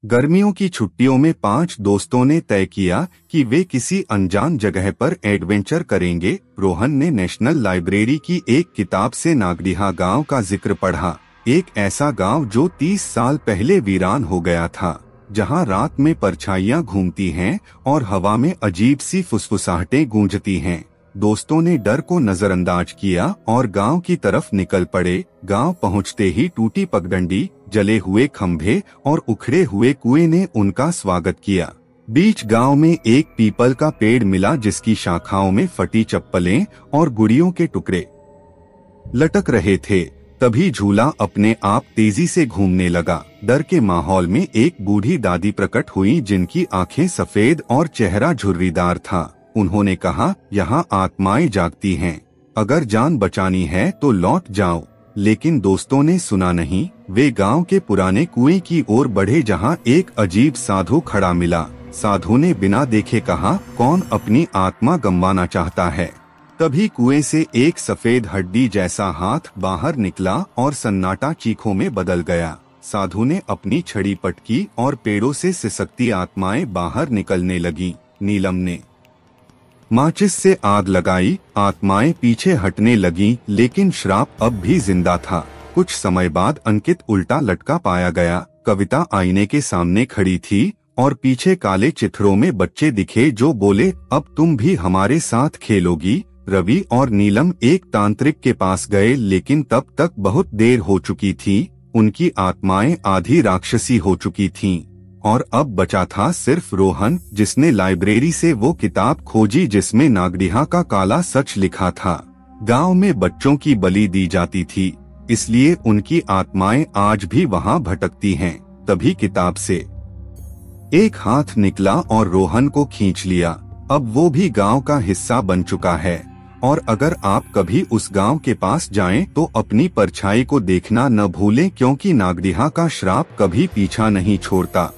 गर्मियों की छुट्टियों में 5 दोस्तों ने तय किया कि वे किसी अनजान जगह पर एडवेंचर करेंगे। रोहन ने नेशनल लाइब्रेरी की एक किताब से नागडिहा गांव का जिक्र पढ़ा। एक ऐसा गांव जो 30 साल पहले वीरान हो गया था, जहां रात में परछाइयां घूमती हैं और हवा में अजीब सी फुसफुसाहटें गूंजती हैं। दोस्तों ने डर को नजरअंदाज किया और गांव की तरफ निकल पड़े। गांव पहुंचते ही टूटी पगडंडी, जले हुए खंभे और उखड़े हुए कुएं ने उनका स्वागत किया। बीच गांव में एक पीपल का पेड़ मिला जिसकी शाखाओं में फटी चप्पलें और गुड़ियों के टुकड़े लटक रहे थे। तभी झूला अपने आप तेजी से घूमने लगा। डर के माहौल में एक बूढ़ी दादी प्रकट हुई जिनकी आंखें सफेद और चेहरा झुर्रीदार था। उन्होंने कहा, यहाँ आत्माएं जागती हैं, अगर जान बचानी है तो लौट जाओ। लेकिन दोस्तों ने सुना नहीं। वे गांव के पुराने कुएं की ओर बढ़े जहां एक अजीब साधु खड़ा मिला। साधु ने बिना देखे कहा, कौन अपनी आत्मा गंवाना चाहता है? तभी कुएं से एक सफेद हड्डी जैसा हाथ बाहर निकला और सन्नाटा चीखों में बदल गया। साधु ने अपनी छड़ी पटकी और पेड़ों से सिसकती आत्माएं बाहर निकलने लगीं। नीलम ने माचिस से आग लगाई, आत्माएं पीछे हटने लगीं, लेकिन श्राप अब भी जिंदा था। कुछ समय बाद अंकित उल्टा लटका पाया गया। कविता आईने के सामने खड़ी थी और पीछे काले चित्रों में बच्चे दिखे जो बोले, अब तुम भी हमारे साथ खेलोगी। रवि और नीलम एक तांत्रिक के पास गए, लेकिन तब तक बहुत देर हो चुकी थी। उनकी आत्माएं आधी राक्षसी हो चुकी थीं और अब बचा था सिर्फ रोहन, जिसने लाइब्रेरी से वो किताब खोजी जिसमें नागडिहा का काला सच लिखा था। गांव में बच्चों की बलि दी जाती थी, इसलिए उनकी आत्माएं आज भी वहां भटकती हैं। तभी किताब से एक हाथ निकला और रोहन को खींच लिया। अब वो भी गांव का हिस्सा बन चुका है। और अगर आप कभी उस गांव के पास जाएं तो अपनी परछाई को देखना न भूलें, क्योंकि नागडिहा का श्राप कभी पीछा नहीं छोड़ता।